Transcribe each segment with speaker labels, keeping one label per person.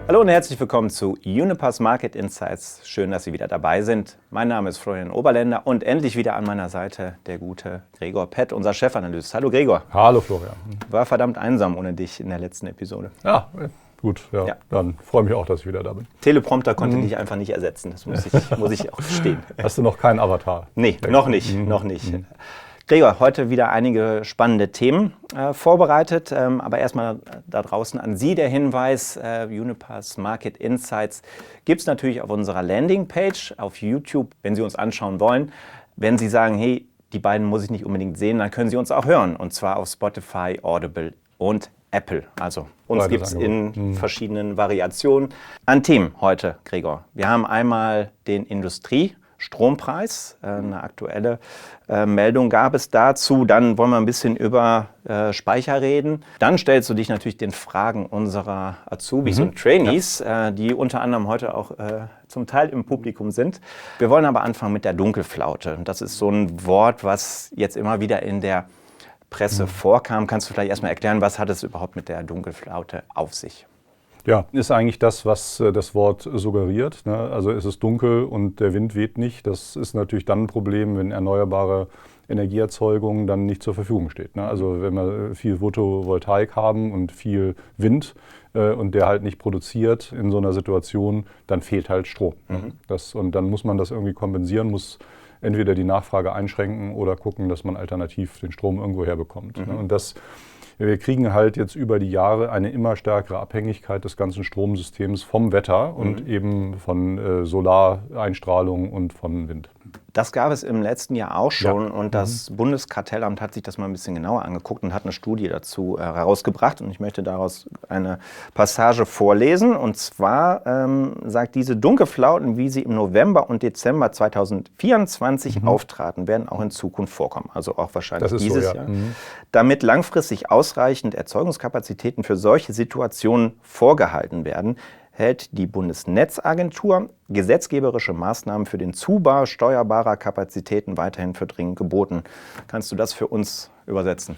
Speaker 1: Hallo und herzlich willkommen zu Unipass Market Insights. Schön, dass Sie wieder dabei sind. Mein Name ist Florian Oberländer und endlich wieder an meiner Seite der gute Gregor Pett, unser Chefanalyst. Hallo Gregor.
Speaker 2: Hallo Florian.
Speaker 1: War verdammt einsam ohne dich in der letzten Episode.
Speaker 2: Ja, gut. Ja. Dann freue ich mich auch, dass ich wieder da bin.
Speaker 1: Teleprompter konnte dich einfach nicht ersetzen. Das muss ich auch gestehen.
Speaker 2: Hast du noch keinen Avatar?
Speaker 1: Nee, noch nicht. Gregor, heute wieder einige spannende Themen vorbereitet, aber erstmal da draußen an Sie der Hinweis, Unipass Market Insights gibt es natürlich auf unserer Landingpage auf YouTube, wenn Sie uns anschauen wollen. Wenn Sie sagen, hey, die beiden muss ich nicht unbedingt sehen, dann können Sie uns auch hören, und zwar auf Spotify, Audible und Apple. Also uns gibt es in verschiedenen Variationen an Themen heute, Gregor. Wir haben einmal den Industriestrompreis, eine aktuelle Meldung gab es dazu. Dann wollen wir ein bisschen über Speicher reden. Dann stellst du dich natürlich den Fragen unserer Azubis und Trainees, die unter anderem heute auch zum Teil im Publikum sind. Wir wollen aber anfangen mit der Dunkelflaute. Das ist so ein Wort, was jetzt immer wieder in der Presse vorkam. Kannst du vielleicht erstmal erklären, was hat es überhaupt mit der Dunkelflaute auf sich?
Speaker 2: Ja, ist eigentlich das, was das Wort suggeriert. Ne? Also es ist dunkel und der Wind weht nicht. Das ist natürlich dann ein Problem, wenn erneuerbare Energieerzeugung dann nicht zur Verfügung steht. Ne? Also wenn wir viel Photovoltaik haben und viel Wind und der halt nicht produziert in so einer Situation, dann fehlt halt Strom. Und dann muss man das irgendwie kompensieren, muss entweder die Nachfrage einschränken oder gucken, dass man alternativ den Strom irgendwo herbekommt. Ne? Und wir kriegen halt jetzt über die Jahre eine immer stärkere Abhängigkeit des ganzen Stromsystems vom Wetter und eben von Solareinstrahlung und von Wind.
Speaker 1: Das gab es im letzten Jahr auch schon, und das Bundeskartellamt hat sich das mal ein bisschen genauer angeguckt und hat eine Studie dazu herausgebracht, und ich möchte daraus eine Passage vorlesen. Und zwar sagt diese Dunkelflauten, wie sie im November und Dezember 2024 auftraten, werden auch in Zukunft vorkommen, also auch wahrscheinlich dieses Jahr. Damit langfristig ausreichend Erzeugungskapazitäten für solche Situationen vorgehalten werden, hält die Bundesnetzagentur gesetzgeberische Maßnahmen für den Zubau steuerbarer Kapazitäten weiterhin für dringend geboten. Kannst du das für uns übersetzen?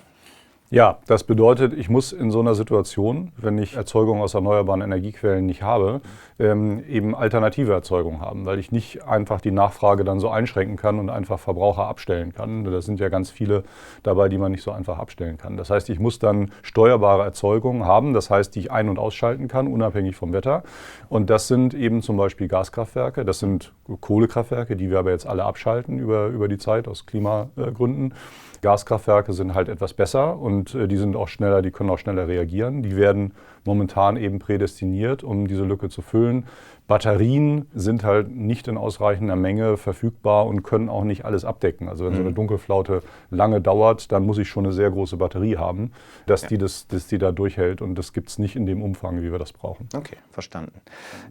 Speaker 2: Ja, das bedeutet, ich muss in so einer Situation, wenn ich Erzeugung aus erneuerbaren Energiequellen nicht habe, eben alternative Erzeugung haben, weil ich nicht einfach die Nachfrage dann so einschränken kann und einfach Verbraucher abstellen kann. Da sind ja ganz viele dabei, die man nicht so einfach abstellen kann. Das heißt, ich muss dann steuerbare Erzeugung haben, das heißt, die ich ein- und ausschalten kann, unabhängig vom Wetter. Und das sind eben zum Beispiel Gaskraftwerke, das sind Kohlekraftwerke, die wir aber jetzt alle abschalten über die Zeit aus Klimagründen. Gaskraftwerke sind halt etwas besser und die sind auch schneller, die können auch schneller reagieren. Die werden momentan eben prädestiniert, um diese Lücke zu füllen. Batterien sind halt nicht in ausreichender Menge verfügbar und können auch nicht alles abdecken. Also wenn so eine Dunkelflaute lange dauert, dann muss ich schon eine sehr große Batterie haben, dass die da durchhält, und das gibt es nicht in dem Umfang, wie wir das brauchen.
Speaker 1: Okay, verstanden.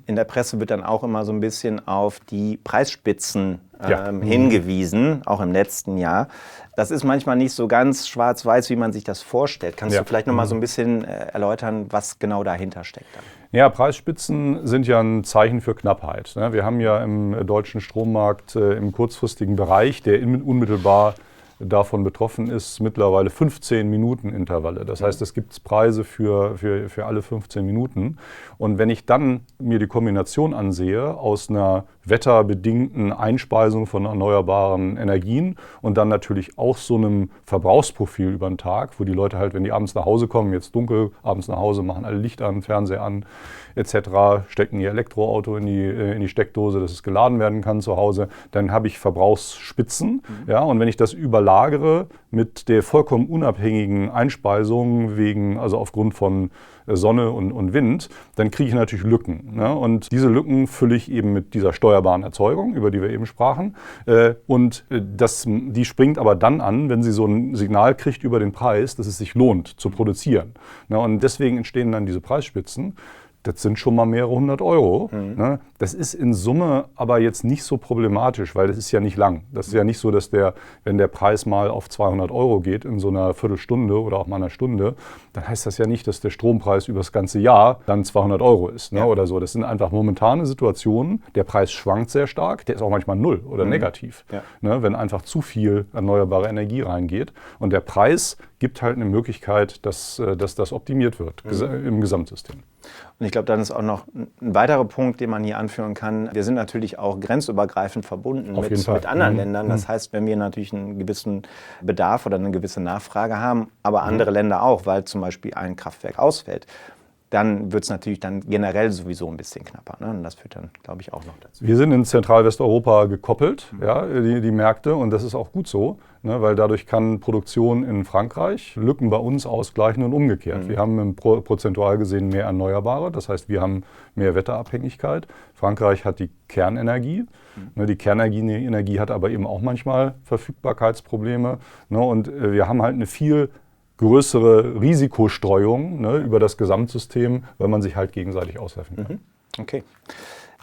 Speaker 1: In der Presse wird dann auch immer so ein bisschen auf die Preisspitzen hingewiesen, auch im letzten Jahr. Das ist manchmal nicht so ganz schwarz-weiß, wie man sich das vorstellt. Kannst du vielleicht noch mal so ein bisschen erläutern, was genau dahinter steckt dann?
Speaker 2: Ja, Preisspitzen sind ja ein Zeichen für Knappheit. Wir haben ja im deutschen Strommarkt im kurzfristigen Bereich, der unmittelbar davon betroffen ist, mittlerweile 15-Minuten-Intervalle. Das heißt, es gibt Preise für alle 15 Minuten. Und wenn ich dann mir die Kombination ansehe aus einer wetterbedingten Einspeisung von erneuerbaren Energien und dann natürlich auch so einem Verbrauchsprofil über den Tag, wo die Leute halt, wenn die abends nach Hause kommen, jetzt dunkel, abends nach Hause, machen alle Licht an, Fernseher an, etc., stecken ihr Elektroauto in die Steckdose, dass es geladen werden kann zu Hause, dann habe ich Verbrauchsspitzen. Ja, und wenn ich das überlagere mit der vollkommen unabhängigen Einspeisung also aufgrund von Sonne und Wind, dann kriege ich natürlich Lücken. Ne? Und diese Lücken fülle ich eben mit dieser steuerbaren Erzeugung, über die wir eben sprachen. Die springt aber dann an, wenn sie so ein Signal kriegt über den Preis, dass es sich lohnt zu produzieren. Ne? Und deswegen entstehen dann diese Preisspitzen. Das sind schon mal mehrere 100 Euro. Ne? Das ist in Summe aber jetzt nicht so problematisch, weil das ist ja nicht lang. Das ist ja nicht so, dass wenn der Preis mal auf 200 Euro geht in so einer Viertelstunde oder auch mal einer Stunde, dann heißt das ja nicht, dass der Strompreis über das ganze Jahr dann 200 Euro ist, ne? Oder so. Das sind einfach momentane Situationen. Der Preis schwankt sehr stark. Der ist auch manchmal null oder negativ, ne? Wenn einfach zu viel erneuerbare Energie reingeht. Und der Preis gibt halt eine Möglichkeit, dass das optimiert wird im Gesamtsystem.
Speaker 1: Und ich glaube, dann ist auch noch ein weiterer Punkt, den man hier anführen kann. Wir sind natürlich auch grenzübergreifend verbunden mit anderen Ländern. Das heißt, wenn wir natürlich einen gewissen Bedarf oder eine gewisse Nachfrage haben, aber andere Länder auch, weil zum Beispiel ein Kraftwerk ausfällt, dann wird es natürlich dann generell sowieso ein bisschen knapper. Ne? Und das führt dann, glaube ich, auch noch dazu.
Speaker 2: Wir sind in Zentralwesteuropa gekoppelt, ja, die Märkte, und das ist auch gut so, ne, weil dadurch kann Produktion in Frankreich Lücken bei uns ausgleichen und umgekehrt. Wir haben prozentual gesehen mehr Erneuerbare, das heißt, wir haben mehr Wetterabhängigkeit. Frankreich hat die Kernenergie. Ne, die Kernenergie hat aber eben auch manchmal Verfügbarkeitsprobleme. Ne, und wir haben halt eine viel größere Risikostreuung, ne, über das Gesamtsystem, weil man sich halt gegenseitig aushelfen kann.
Speaker 1: Okay.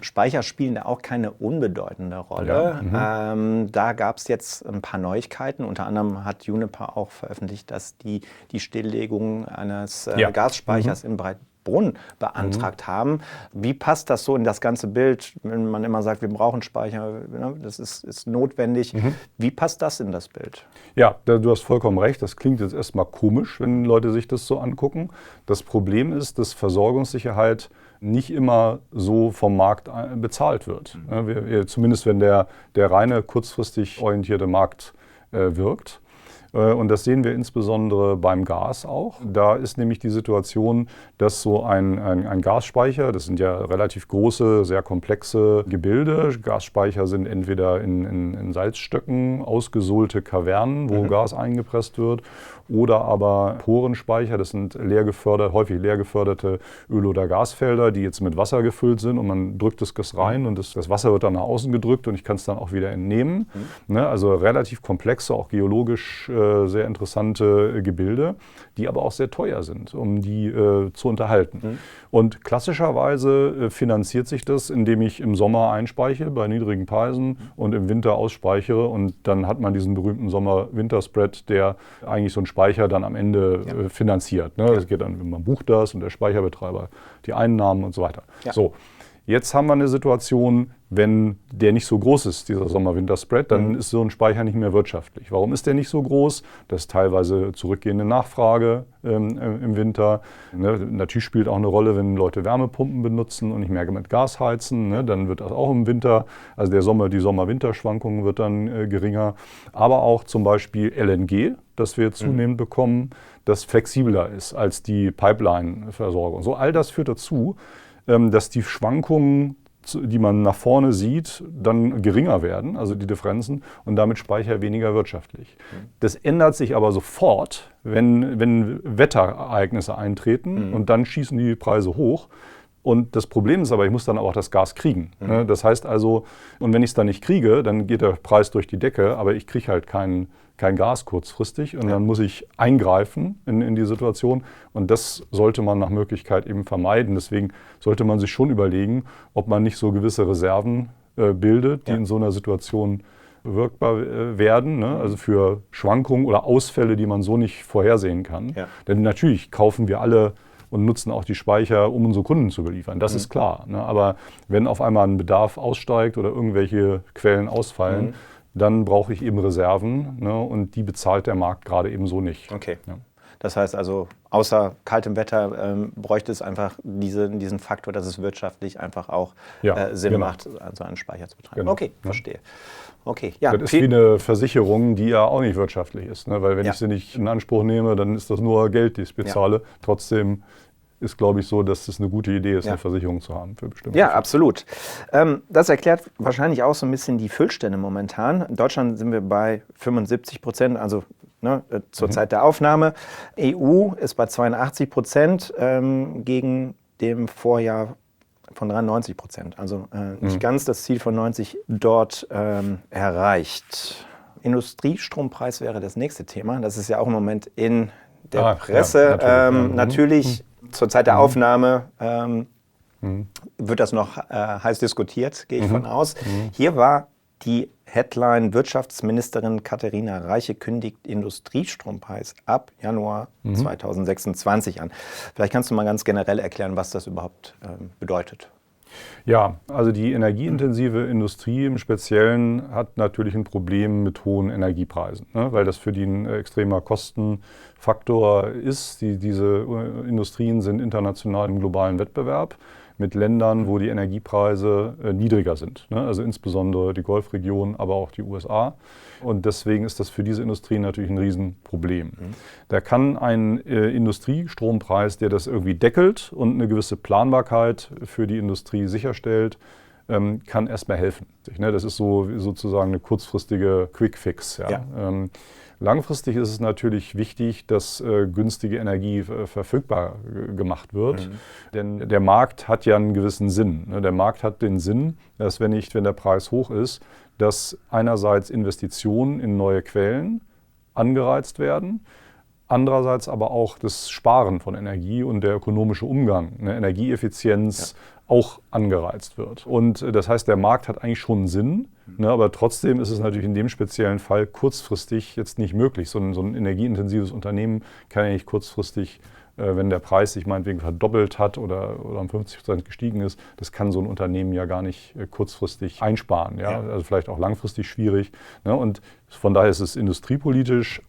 Speaker 1: Speicher spielen da auch keine unbedeutende Rolle. Ja. Da gab es jetzt ein paar Neuigkeiten. Unter anderem hat Uniper auch veröffentlicht, dass die Stilllegung eines Gasspeichers in Breitbrunn beantragt haben. Wie passt das so in das ganze Bild, wenn man immer sagt, wir brauchen Speicher, ne, das ist notwendig. Wie passt das in das Bild?
Speaker 2: Ja, du hast vollkommen recht. Das klingt jetzt erstmal komisch, wenn Leute sich das so angucken. Das Problem ist, dass Versorgungssicherheit nicht immer so vom Markt bezahlt wird. Zumindest wenn der reine kurzfristig orientierte Markt wirkt. Und das sehen wir insbesondere beim Gas auch. Da ist nämlich die Situation, dass so ein Gasspeicher, das sind ja relativ große, sehr komplexe Gebilde. Gasspeicher sind entweder in Salzstöcken ausgesohlte Kavernen, wo Gas eingepresst wird, oder aber Porenspeicher, das sind häufig leer geförderte Öl- oder Gasfelder, die jetzt mit Wasser gefüllt sind, und man drückt das Gas rein und das Wasser wird dann nach außen gedrückt und ich kann es dann auch wieder entnehmen. Ne, also relativ komplexe, auch geologisch sehr interessante Gebilde, die aber auch sehr teuer sind, um die zu unterhalten. Und klassischerweise finanziert sich das, indem ich im Sommer einspeichere bei niedrigen Preisen und im Winter ausspeichere, und dann hat man diesen berühmten Sommer-Winter-Spread, der eigentlich so ein Speicher dann am Ende finanziert. Ne? Das geht dann, man bucht das und der Speicherbetreiber die Einnahmen und so weiter. Ja. So. Jetzt haben wir eine Situation, wenn der nicht so groß ist, dieser Sommer-Winter-Spread, dann ist so ein Speicher nicht mehr wirtschaftlich. Warum ist der nicht so groß? Das ist teilweise zurückgehende Nachfrage im Winter. Ne? Natürlich spielt auch eine Rolle, wenn Leute Wärmepumpen benutzen und nicht mehr mit Gas heizen. Ne? Dann wird das auch im Winter, also die Sommer-Winter-Schwankungen wird dann geringer. Aber auch zum Beispiel LNG, das wir zunehmend bekommen, das flexibler ist als die Pipeline-Versorgung. So, all das führt dazu, dass die Schwankungen, die man nach vorne sieht, dann geringer werden, also die Differenzen, und damit Speicher weniger wirtschaftlich. Das ändert sich aber sofort, wenn Wetterereignisse eintreten, und dann schießen die Preise hoch. Und das Problem ist aber, ich muss dann auch das Gas kriegen. Ne? Das heißt also, und wenn ich es dann nicht kriege, dann geht der Preis durch die Decke, aber ich kriege halt kein Gas kurzfristig, und dann muss ich eingreifen in die Situation, und das sollte man nach Möglichkeit eben vermeiden. Deswegen sollte man sich schon überlegen, ob man nicht so gewisse Reserven bildet, die in so einer Situation wirkbar werden, ne? Also für Schwankungen oder Ausfälle, die man so nicht vorhersehen kann. Ja. Denn natürlich kaufen wir alle und nutzen auch die Speicher, um unsere Kunden zu beliefern. Das ist klar. Ne? Aber wenn auf einmal ein Bedarf aussteigt oder irgendwelche Quellen ausfallen, dann brauche ich eben Reserven, ne? Und die bezahlt der Markt gerade eben so nicht.
Speaker 1: Okay. Ja. Das heißt also, außer kaltem Wetter bräuchte es einfach diesen Faktor, dass es wirtschaftlich einfach auch Sinn macht, so einen Speicher zu betreiben. Genau. Okay, verstehe. Okay, ja.
Speaker 2: Das ist wie eine Versicherung, die ja auch nicht wirtschaftlich ist. Ne? Weil wenn ich sie nicht in Anspruch nehme, dann ist das nur Geld, die ich bezahle. Trotzdem ist, glaube ich, so, dass es eine gute Idee ist, eine Versicherung zu haben für bestimmte
Speaker 1: Fälle. Absolut. Das erklärt wahrscheinlich auch so ein bisschen die Füllstände momentan. In Deutschland sind wir bei 75%, also zur Zeit der Aufnahme. EU ist bei 82% gegen dem Vorjahr von 93%. Also nicht ganz das Ziel von 90 dort erreicht. Industriestrompreis wäre das nächste Thema. Das ist ja auch im Moment in der Presse. Ja, natürlich zur Zeit der Aufnahme wird das noch heiß diskutiert, gehe ich von aus. Hier war die Headline: Wirtschaftsministerin Katharina Reiche kündigt Industriestrompreis ab Januar 2026 an. Vielleicht kannst du mal ganz generell erklären, was das überhaupt bedeutet.
Speaker 2: Ja, also die energieintensive Industrie im Speziellen hat natürlich ein Problem mit hohen Energiepreisen, ne, weil das für die ein extremer Kostenfaktor ist. Diese Industrien sind international im globalen Wettbewerb mit Ländern, wo die Energiepreise niedriger sind, ne, also insbesondere die Golfregion, aber auch die USA. Und deswegen ist das für diese Industrie natürlich ein Riesenproblem. Da kann ein Industriestrompreis, der das irgendwie deckelt und eine gewisse Planbarkeit für die Industrie sicherstellt, kann erstmal helfen. Das ist sozusagen eine kurzfristige Quick-Fix. Ja.
Speaker 1: Ja.
Speaker 2: Langfristig ist es natürlich wichtig, dass günstige Energie verfügbar gemacht wird. Denn der Markt hat ja einen gewissen Sinn. Der Markt hat den Sinn, dass wenn der Preis hoch ist, dass einerseits Investitionen in neue Quellen angereizt werden, andererseits aber auch das Sparen von Energie und der ökonomische Umgang, Energieeffizienz auch angereizt wird. Und das heißt, der Markt hat eigentlich schon einen Sinn, aber trotzdem ist es natürlich in dem speziellen Fall kurzfristig jetzt nicht möglich. So ein energieintensives Unternehmen kann ja nicht kurzfristig, wenn der Preis sich meinetwegen verdoppelt hat oder um 50% gestiegen ist, das kann so ein Unternehmen ja gar nicht kurzfristig einsparen. Ja? Also vielleicht auch langfristig schwierig. Ne? Und von daher ist es industriepolitisch,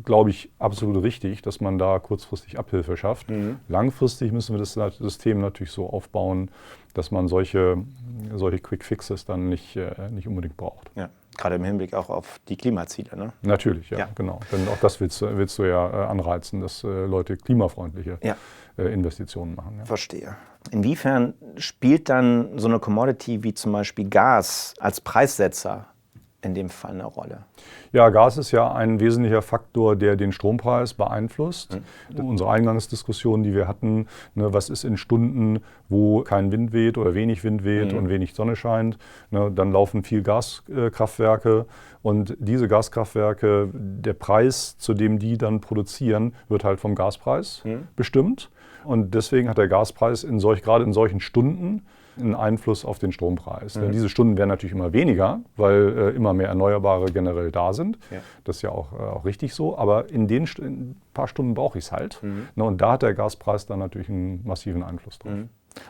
Speaker 2: glaube ich, absolut richtig, dass man da kurzfristig Abhilfe schafft. Langfristig müssen wir das System natürlich so aufbauen, dass man solche Quick Fixes dann nicht unbedingt braucht.
Speaker 1: Ja. Gerade im Hinblick auch auf die Klimaziele, ne?
Speaker 2: Natürlich, ja, genau. Denn auch das willst du ja anreizen, dass Leute klimafreundliche Investitionen machen. Ja.
Speaker 1: Verstehe. Inwiefern spielt dann so eine Commodity wie zum Beispiel Gas als Preissetzer in dem Fall eine Rolle?
Speaker 2: Ja, Gas ist ja ein wesentlicher Faktor, der den Strompreis beeinflusst. Unsere Eingangsdiskussion, die wir hatten, was ist in Stunden, wo kein Wind weht oder wenig Wind weht und wenig Sonne scheint, dann laufen viel Gaskraftwerke und diese Gaskraftwerke, der Preis, zu dem die dann produzieren, wird halt vom Gaspreis bestimmt. Und deswegen hat der Gaspreis gerade in solchen Stunden einen Einfluss auf den Strompreis. Denn diese Stunden werden natürlich immer weniger, weil immer mehr Erneuerbare generell da sind. Ja. Das ist ja auch richtig so. Aber in ein paar Stunden brauche ich es halt. Und da hat der Gaspreis dann natürlich einen massiven Einfluss drauf.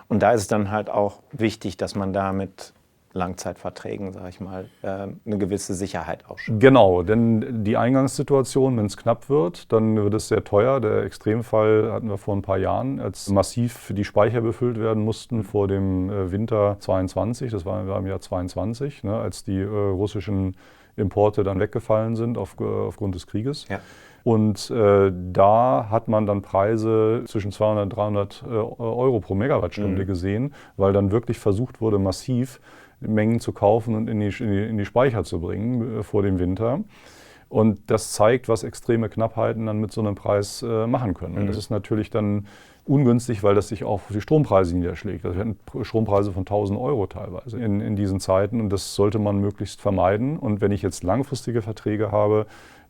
Speaker 1: Und da ist es dann halt auch wichtig, dass man da mit Langzeitverträgen, sage ich mal, eine gewisse Sicherheit ausschöpft.
Speaker 2: Genau, denn die Eingangssituation, wenn es knapp wird, dann wird es sehr teuer. Der Extremfall hatten wir vor ein paar Jahren, als massiv die Speicher befüllt werden mussten vor dem Winter 22, das war im Jahr 22, als die russischen Importe dann weggefallen sind aufgrund des Krieges. Ja. Und da hat man dann Preise zwischen 200 und 300 Euro pro Megawattstunde gesehen, weil dann wirklich versucht wurde, massiv Mengen zu kaufen und in die Speicher zu bringen vor dem Winter. Und das zeigt, was extreme Knappheiten dann mit so einem Preis machen können. Und das ist natürlich dann ungünstig, weil das sich auch auf die Strompreise niederschlägt. Also wir hatten Strompreise von 1.000 Euro teilweise in diesen Zeiten und das sollte man möglichst vermeiden. Und wenn ich jetzt langfristige Verträge habe,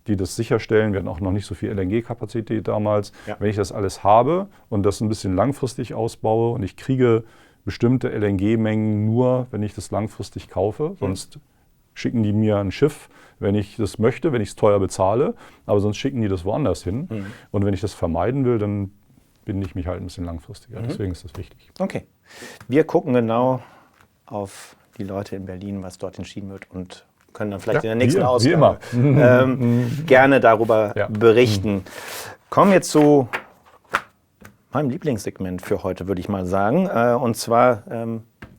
Speaker 2: die das sicherstellen, wir hatten auch noch nicht so viel LNG-Kapazität damals, wenn ich das alles habe und das ein bisschen langfristig ausbaue und ich kriege bestimmte LNG-Mengen nur, wenn ich das langfristig kaufe. Sonst schicken die mir ein Schiff, wenn ich das möchte, wenn ich es teuer bezahle. Aber sonst schicken die das woanders hin. Und wenn ich das vermeiden will, dann binde ich mich halt ein bisschen langfristiger. Deswegen ist das wichtig.
Speaker 1: Okay. Wir gucken genau auf die Leute in Berlin, was dort entschieden wird und können dann vielleicht in der nächsten Ausgabe gerne darüber berichten. Kommen wir zu meinem Lieblingssegment für heute, würde ich mal sagen. Und zwar,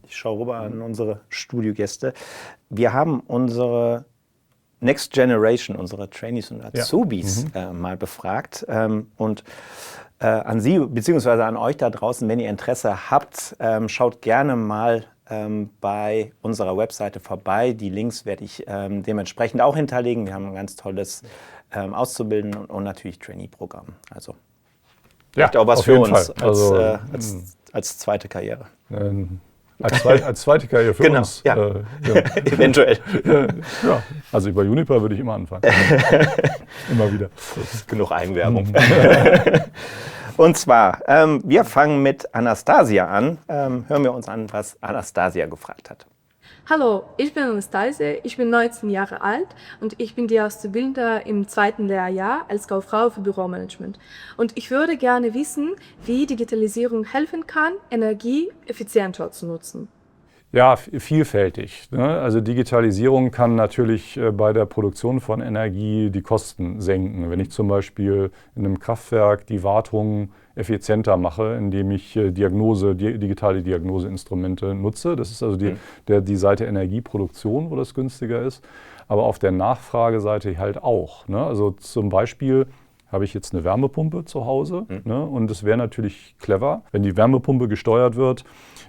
Speaker 1: ich schaue rüber an unsere Studiogäste. Wir haben unsere Next Generation, unsere Trainees und Azubis mal befragt. Und an Sie bzw. an euch da draußen, wenn ihr Interesse habt, schaut gerne mal bei unserer Webseite vorbei. Die Links werde ich dementsprechend auch hinterlegen. Wir haben ein ganz tolles Auszubildenden und natürlich Trainee-Programm. Also vielleicht auch was für uns als zweite Karriere.
Speaker 2: Als zweite Karriere für uns.
Speaker 1: Ja. Eventuell.
Speaker 2: Ja. Also bei Uniper würde ich immer anfangen. Immer wieder.
Speaker 1: Genug Eigenwerbung. Und zwar, wir fangen mit Anastasia an. Hören wir uns an, was Anastasia gefragt hat.
Speaker 3: Hallo, ich bin Anastasia, ich bin 19 Jahre alt und ich bin die Auszubildende im 2. Lehrjahr als Kauffrau für Büromanagement. Und ich würde gerne wissen, wie Digitalisierung helfen kann, Energie effizienter zu nutzen.
Speaker 2: Ja, vielfältig. Ne? Also Digitalisierung kann natürlich bei der Produktion von Energie die Kosten senken. Wenn ich zum Beispiel in einem Kraftwerk die Wartung effizienter mache, indem ich digitale Diagnoseinstrumente nutze. Das ist also die Seite Energieproduktion, wo das günstiger ist. Aber auf der Nachfrageseite halt auch. Ne? Also zum Beispiel habe ich jetzt eine Wärmepumpe zu Hause. Ne? Und es wäre natürlich clever, wenn die Wärmepumpe gesteuert wird,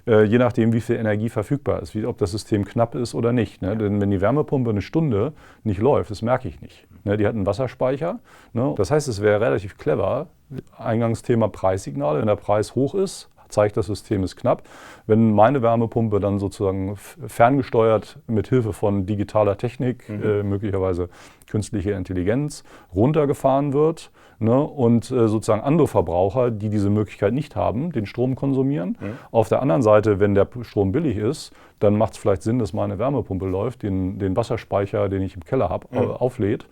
Speaker 2: je nachdem, wie viel Energie verfügbar ist, ob das System knapp ist oder nicht. Ne? Denn wenn die Wärmepumpe eine Stunde nicht läuft, das merke ich nicht. Ne? Die hat einen Wasserspeicher. Ne? Das heißt, es wäre relativ clever, Eingangsthema Preissignale, wenn der Preis hoch ist, zeigt, das System ist knapp. Wenn meine Wärmepumpe dann sozusagen ferngesteuert mit Hilfe von digitaler Technik, möglicherweise künstliche Intelligenz, runtergefahren wird, ne, und sozusagen andere Verbraucher, die diese Möglichkeit nicht haben, den Strom konsumieren. Auf der anderen Seite, wenn der Strom billig ist, dann macht es vielleicht Sinn, dass meine Wärmepumpe läuft, den Wasserspeicher, den ich im Keller habe, auflädt.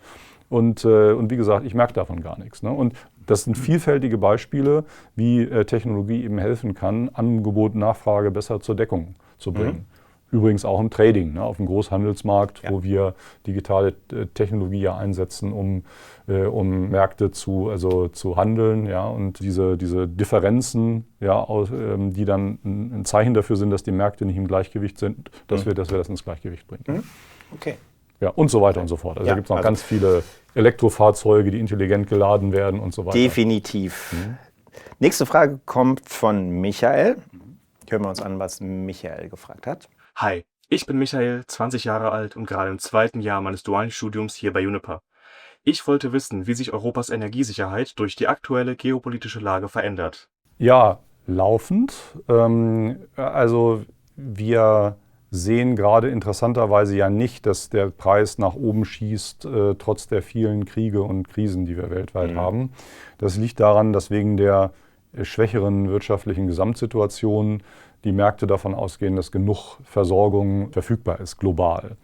Speaker 2: Und wie gesagt, ich merke davon gar nichts. Ne? Und das sind vielfältige Beispiele, wie Technologie eben helfen kann, Angebot und Nachfrage besser zur Deckung zu bringen. Übrigens auch im Trading, ne, auf dem Großhandelsmarkt, wo wir digitale Technologie ja einsetzen, um Märkte zu handeln. Ja, und diese Differenzen, ja, die dann ein Zeichen dafür sind, dass die Märkte nicht im Gleichgewicht sind, dass wir das ins Gleichgewicht bringen.
Speaker 1: Okay.
Speaker 2: Ja, und so weiter und so fort. Also da gibt es noch ganz viele Elektrofahrzeuge, die intelligent geladen werden und so weiter.
Speaker 1: Definitiv. Nächste Frage kommt von Michael. Hören wir uns an, was Michael gefragt hat.
Speaker 4: Hi, ich bin Michael, 20 Jahre alt und gerade im 2. Jahr meines dualen Studiums hier bei Uniper. Ich wollte wissen, wie sich Europas Energiesicherheit durch die aktuelle geopolitische Lage verändert.
Speaker 2: Ja, laufend. Also wir sehen gerade interessanterweise ja nicht, dass der Preis nach oben schießt, trotz der vielen Kriege und Krisen, die wir weltweit haben. Das liegt daran, dass wegen der schwächeren wirtschaftlichen Gesamtsituation die Märkte davon ausgehen, dass genug Versorgung verfügbar ist, global.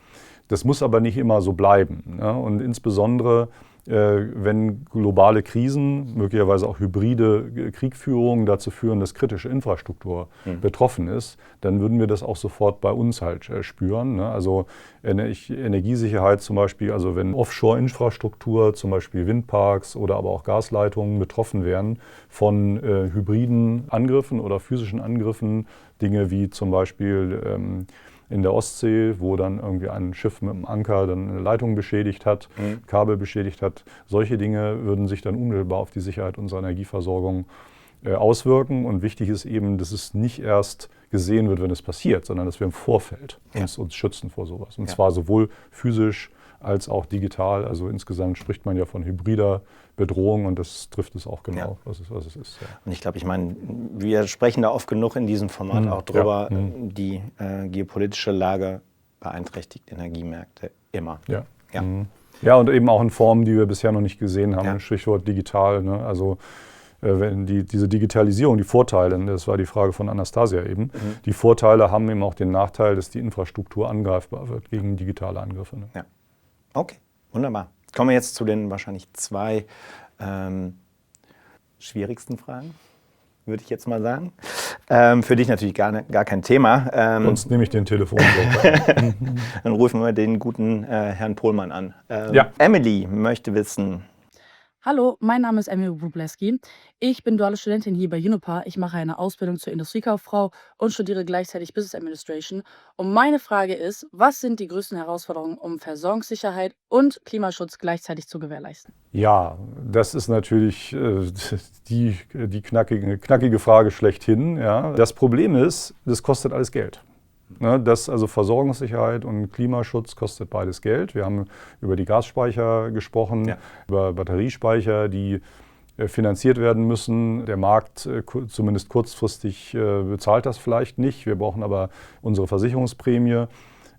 Speaker 2: Das muss aber nicht immer so bleiben. Ne? Und insbesondere, wenn globale Krisen, möglicherweise auch hybride Kriegführungen dazu führen, dass kritische Infrastruktur betroffen ist, dann würden wir das auch sofort bei uns halt spüren. Ne? Also Energiesicherheit zum Beispiel, also wenn Offshore-Infrastruktur, zum Beispiel Windparks oder aber auch Gasleitungen betroffen wären von hybriden Angriffen oder physischen Angriffen, Dinge wie zum Beispiel in der Ostsee, wo dann irgendwie ein Schiff mit einem Anker dann eine Leitung beschädigt hat, Kabel beschädigt hat. Solche Dinge würden sich dann unmittelbar auf die Sicherheit unserer Energieversorgung auswirken. Und wichtig ist eben, dass es nicht erst gesehen wird, wenn es passiert, sondern dass wir im Vorfeld uns schützen vor sowas. Und zwar sowohl physisch als auch digital. Also insgesamt spricht man ja von hybrider Bedrohung und das trifft es auch genau, was es ist. Ja.
Speaker 1: Und ich glaube, wir sprechen da oft genug in diesem Format auch drüber, die geopolitische Lage beeinträchtigt Energiemärkte immer.
Speaker 2: Ja, und eben auch in Formen, die wir bisher noch nicht gesehen haben, Stichwort digital. Ne? Also wenn diese Digitalisierung, die Vorteile, das war die Frage von Anastasia eben, die Vorteile haben eben auch den Nachteil, dass die Infrastruktur angreifbar wird gegen digitale Angriffe. Ne?
Speaker 1: Ja. Okay, wunderbar. Kommen wir jetzt zu den wahrscheinlich 2 schwierigsten Fragen, würde ich jetzt mal sagen. Für dich natürlich gar kein Thema.
Speaker 2: Sonst nehme ich den Telefon.
Speaker 1: Dann rufen wir den guten Herrn Pohlmann an. Emily möchte wissen.
Speaker 5: Hallo, mein Name ist Emily Wróblewski. Ich bin duale Studentin hier bei Uniper. Ich mache eine Ausbildung zur Industriekauffrau und studiere gleichzeitig Business Administration. Und meine Frage ist, was sind die größten Herausforderungen, um Versorgungssicherheit und Klimaschutz gleichzeitig zu gewährleisten?
Speaker 2: Ja, das ist natürlich die knackige Frage schlechthin. Ja. Das Problem ist, das kostet alles Geld. Also Versorgungssicherheit und Klimaschutz kostet beides Geld. Wir haben über die Gasspeicher gesprochen, über Batteriespeicher, die finanziert werden müssen. Der Markt, zumindest kurzfristig, bezahlt das vielleicht nicht. Wir brauchen aber unsere Versicherungsprämie.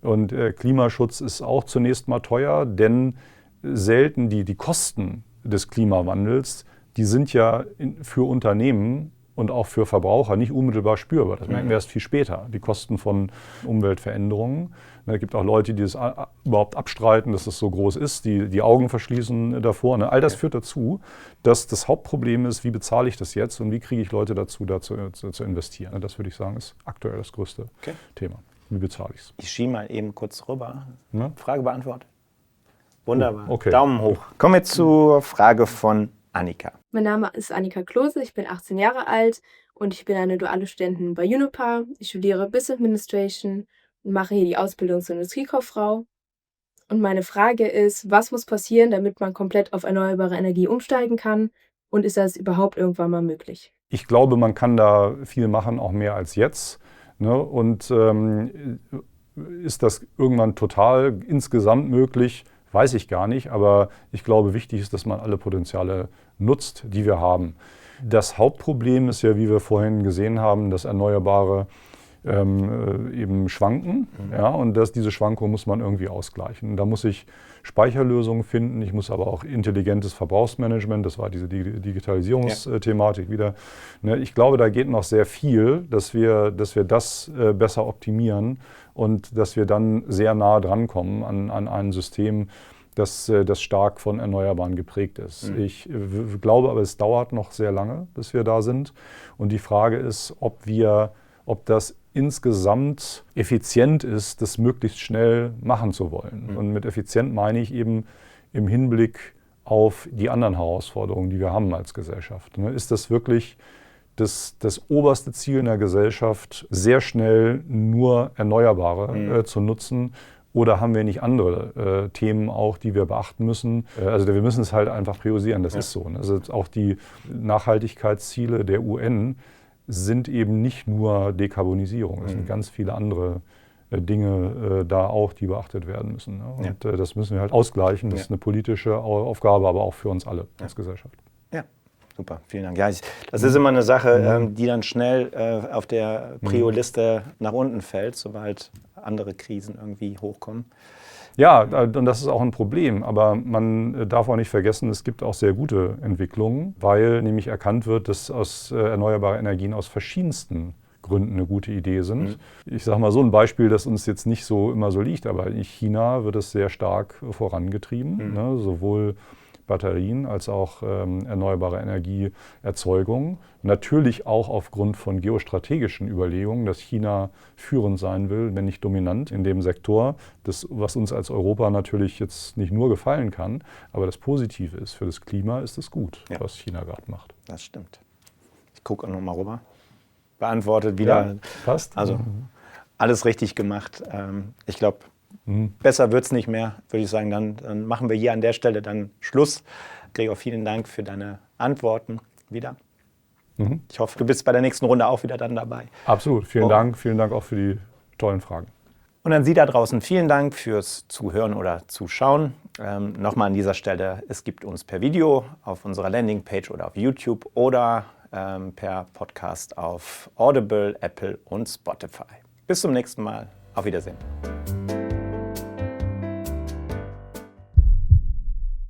Speaker 2: Und Klimaschutz ist auch zunächst mal teuer, denn selten die Kosten des Klimawandels, die sind ja für Unternehmen und auch für Verbraucher nicht unmittelbar spürbar. Das merken wir erst viel später, die Kosten von Umweltveränderungen. Es gibt auch Leute, die es überhaupt abstreiten, dass es so groß ist, die Augen verschließen davor. All das führt dazu, dass das Hauptproblem ist, wie bezahle ich das jetzt und wie kriege ich Leute dazu zu investieren. Das würde ich sagen, ist aktuell das größte Thema. Wie bezahle ich es?
Speaker 1: Ich schiebe mal eben kurz rüber.
Speaker 2: Ja?
Speaker 1: Frage beantwortet. Wunderbar.
Speaker 2: Okay.
Speaker 1: Daumen hoch. Kommen wir zur Frage von Annika.
Speaker 3: Mein Name ist Annika Klose, ich bin 18 Jahre alt und ich bin eine duale Studentin bei Juniper. Ich studiere Business Administration und mache hier die Ausbildung zur Industriekauffrau. Und meine Frage ist, was muss passieren, damit man komplett auf erneuerbare Energie umsteigen kann? Und ist das überhaupt irgendwann mal möglich?
Speaker 2: Ich glaube, man kann da viel machen, auch mehr als jetzt. Ne? Und ist das irgendwann total insgesamt möglich? Weiß ich gar nicht, aber ich glaube, wichtig ist, dass man alle Potenziale nutzt, die wir haben. Das Hauptproblem ist ja, wie wir vorhin gesehen haben, dass Erneuerbare eben schwanken. Ja, und diese Schwankung muss man irgendwie ausgleichen. Da muss ich Speicherlösungen finden, ich muss aber auch intelligentes Verbrauchsmanagement, das war diese Digitalisierungsthematik wieder. Ne, ich glaube, da geht noch sehr viel, dass wir das besser optimieren und dass wir dann sehr nah drankommen an ein System, das stark von Erneuerbaren geprägt ist. Ich glaube aber, es dauert noch sehr lange, bis wir da sind. Und die Frage ist, ob das insgesamt effizient ist, das möglichst schnell machen zu wollen. Und mit effizient meine ich eben im Hinblick auf die anderen Herausforderungen, die wir haben als Gesellschaft. Ist das wirklich das oberste Ziel in der Gesellschaft, sehr schnell nur Erneuerbare zu nutzen? Oder haben wir nicht andere Themen auch, die wir beachten müssen? Also wir müssen es halt einfach priorisieren, das ist so. Also auch die Nachhaltigkeitsziele der UN sind eben nicht nur Dekarbonisierung. Es sind ganz viele andere Dinge da auch, die beachtet werden müssen. Ne? Und das müssen wir halt ausgleichen. Das ist eine politische Aufgabe, aber auch für uns alle als Gesellschaft.
Speaker 1: Ja, super, vielen Dank. Ja, das ist immer eine Sache, die dann schnell auf der Prio-Liste nach unten fällt, sobald andere Krisen irgendwie hochkommen.
Speaker 2: Ja, und das ist auch ein Problem, aber man darf auch nicht vergessen, es gibt auch sehr gute Entwicklungen, weil nämlich erkannt wird, dass erneuerbare Energien aus verschiedensten Gründen eine gute Idee sind. Ich sage mal so ein Beispiel, das uns jetzt nicht so immer so liegt, aber in China wird es sehr stark vorangetrieben, ne, sowohl Batterien als auch erneuerbare Energieerzeugung. Natürlich auch aufgrund von geostrategischen Überlegungen, dass China führend sein will, wenn nicht dominant in dem Sektor. Das, was uns als Europa natürlich jetzt nicht nur gefallen kann, aber das Positive ist, für das Klima ist es gut, was China gerade macht.
Speaker 1: Das stimmt. Ich gucke auch noch mal rüber. Beantwortet wieder.
Speaker 2: Ja, passt.
Speaker 1: Also alles richtig gemacht. Ich glaube, besser wird es nicht mehr, würde ich sagen. Dann machen wir hier an der Stelle dann Schluss. Gregor, vielen Dank für deine Antworten wieder. Ich hoffe, du bist bei der nächsten Runde auch wieder dann dabei.
Speaker 2: Absolut. Vielen Dank. Vielen Dank auch für die tollen Fragen.
Speaker 1: Und an Sie da draußen vielen Dank fürs Zuhören oder Zuschauen. Nochmal an dieser Stelle, es gibt uns per Video auf unserer Landingpage oder auf YouTube oder per Podcast auf Audible, Apple und Spotify. Bis zum nächsten Mal. Auf Wiedersehen.